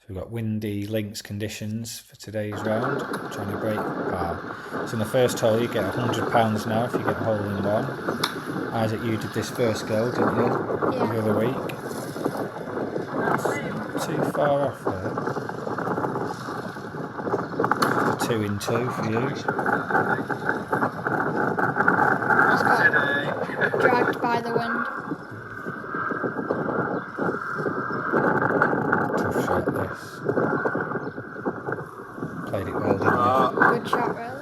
So we've got windy links conditions for today's round, trying to break par. So in the first hole you get £100 now if you get a hole in one. Isaac, you did this first go, didn't you? Yeah. The other week. Not too far off there. 2 in 2 for you. It's got dragged by the wind. Tough shot this. Played it well, didn't you? Good shot, really.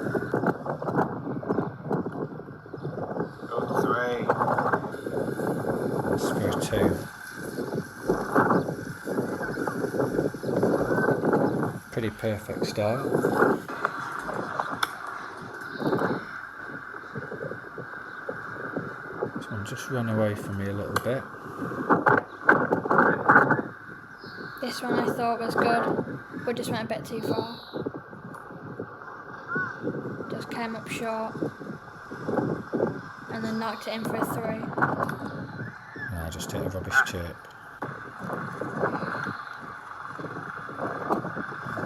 Good 3. That's for a 2. Pretty perfect start. This one just run away from me a little bit. This one I thought was good, but just went a bit too far. Just came up short, and then knocked it in for a 3. No, I just hit a rubbish chip.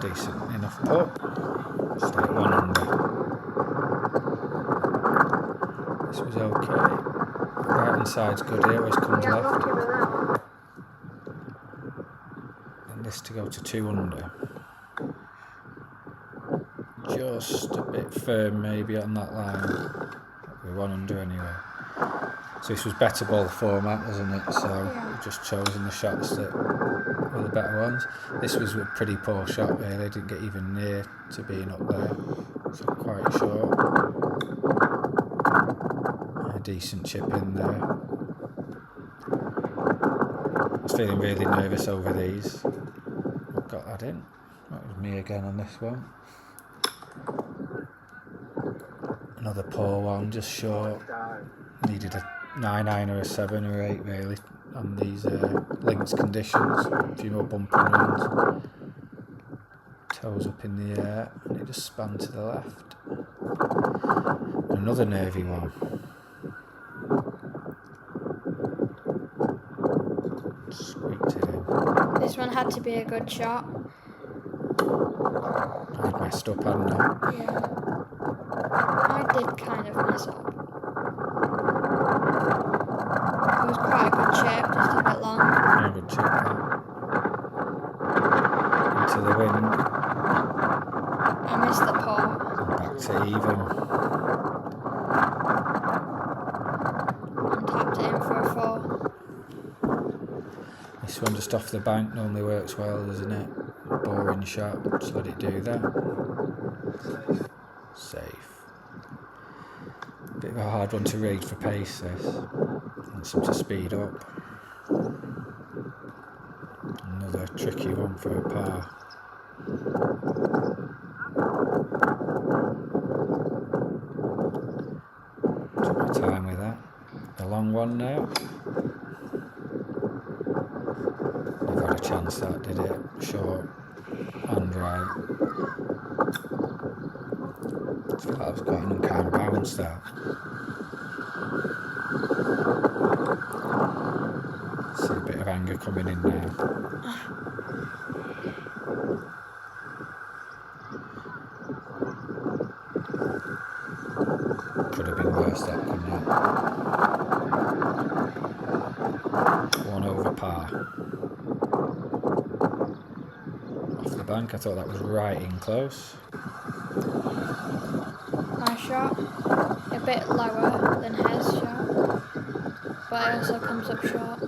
Decent enough putt. Just like 1 under. This was okay. Right hand side's good here, always comes left. And this to go to 2 under. Just a bit firm maybe on that line. We're 1 under anyway. So this was better ball format, wasn't it? So we've just chosen the shots that were the better ones. This was a pretty poor shot really, didn't get even near to being up there. So quite short. A decent chip in there. I was feeling really nervous over these. Got that in. That was me again on this one. Another poor one, just short. Needed a 9 or a 7 or 8 really on these links conditions. A few more bumping runs. Toes up in the air and it just spun to the left. Another nervy one. Squeaked it in. This one had to be a good shot. I'd messed up, hadn't I? Yeah. I did kind of mess up. It was quite a good chip, just a bit long. Yeah, good chip that. Into the wind. I missed the putt. Back to even. And tapped it in for a 4. This one just off the bank normally works well, doesn't it? Boring shot, just let it do that. Safe. Bit of a hard one to read for pace, this. And some to speed up. Another tricky one for a par. Took my time with that. A long one now. Never had a chance that, did it? Short and right. I feel like that was quite an unkind bounce there. See a bit of anger coming in now. Could have been worse, that, couldn't it? 1 over par. Off the bank, I thought that was right in close. My shot, a bit lower than his shot, but it also comes up short.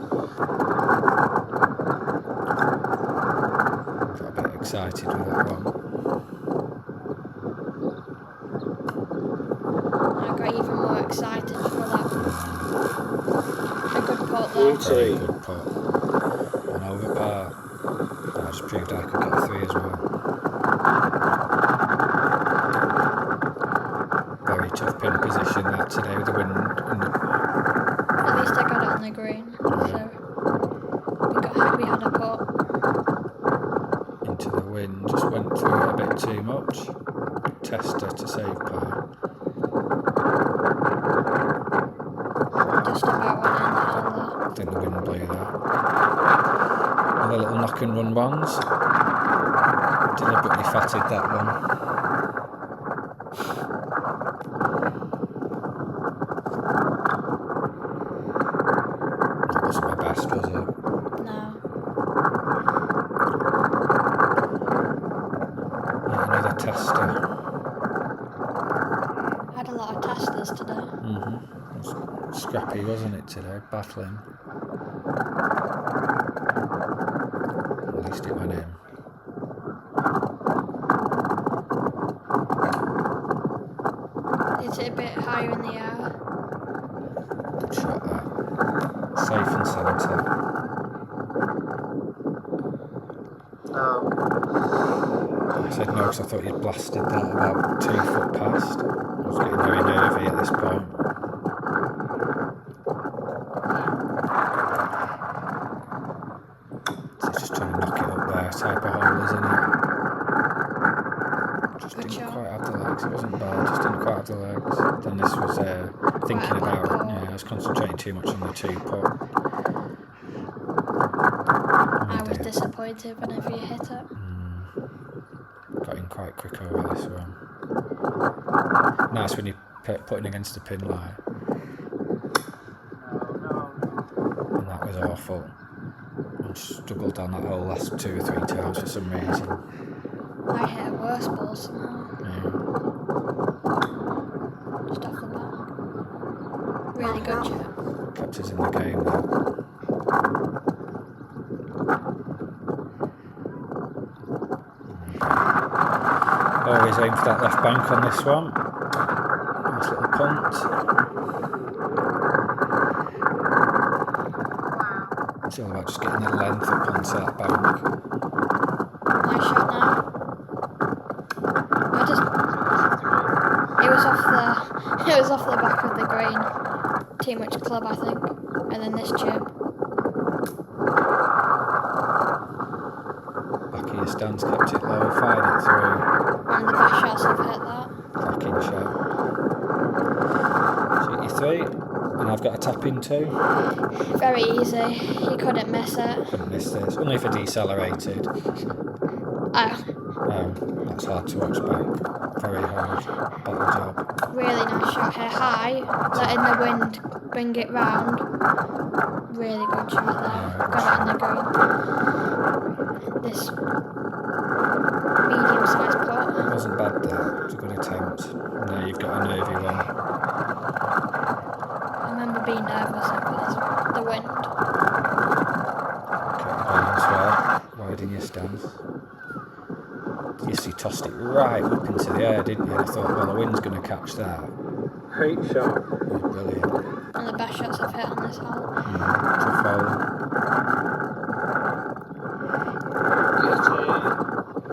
Got a bit excited with that one. I got even more excited for that. A good putt there. Very good putt. 1 over par. I just proved I could get a 3 as well. Very tough pin position that today with the wind. And At least I got it on the green, so we had a putt. into the wind, just went through it a bit too much. Tester to save par. Just about went in the hole there. I think the wind blew that. Another little knock and run ones. Deliberately fatted that one. That wasn't my best, was it? No. Yet another tester. Had a lot of testers today. It was scrappy, wasn't it, today? Battling. At least it went in. Is it a bit higher in the air? Good shot that. Safe and centre. I said no because I thought you'd blasted that about 2 foot past. I was getting very nervy at this point. So he's just trying to knock it up there type of hole, isn't it? Just Good didn't shot. quite have the legs. It wasn't bad, just didn't quite have the legs. Then this was thinking Quite a about, bad ball. yeah, I was concentrating too much on the 2 putt. I was disappointed whenever you hit it. Got in quite quick over this one. Nice when you're putting against the pin line. And that was awful. I struggled down that hole last 2 or 3 times for some reason. I hit a worse ball somehow. Yeah. Just off the back. Really good shot. Kept us in the game now. Always aim for that left bank on this one. Nice little punt. It's all about just getting the length up onto that bank. Nice shot now. It was off the back of the green. Too much club, I think. And then this chip. Back of your stance, kept it low, fired it through. One of the best shots I've hit that. Cracking shot. Shoot your 3, and I've got a tap in 2. Very easy. You couldn't miss it. Couldn't miss this. Only if I decelerated. Oh, That's hard to watch back. Very hard. Battle job. really nice shot here. High, letting the wind bring it round. Really good shot there. Yeah, Got it on the green. This medium-sized putt. It wasn't bad though. It was a good attempt. Now you've got a nervy one. I remember being nervous because the wind. Kept it going as well. Wide in your stance. Yes, you tossed it right up into the air, didn't you? I thought, well, the wind's going to catch that. Great shot. Oh, brilliant. One of the best shots I've hit on this hole. Tough hole.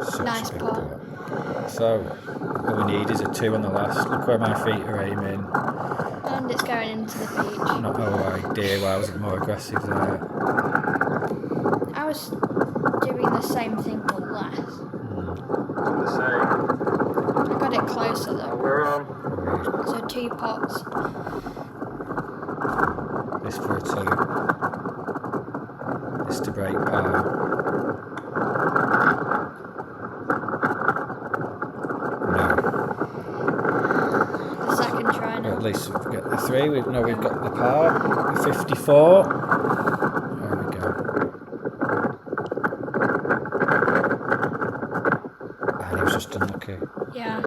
Such Nice a big putt. putt. So, all we need is a 2 on the last. Look where my feet are aiming. And it's going into the beach. Not oh idea why I wasn't more aggressive there. I was doing the same thing but less. The same. I got it closer though. We're on. So 2 pots. This for a 2. This to break par. No. The second try Well, now. at least we've got the 3. We've got the par. The 54. There we go. And he was just unlucky. Yeah.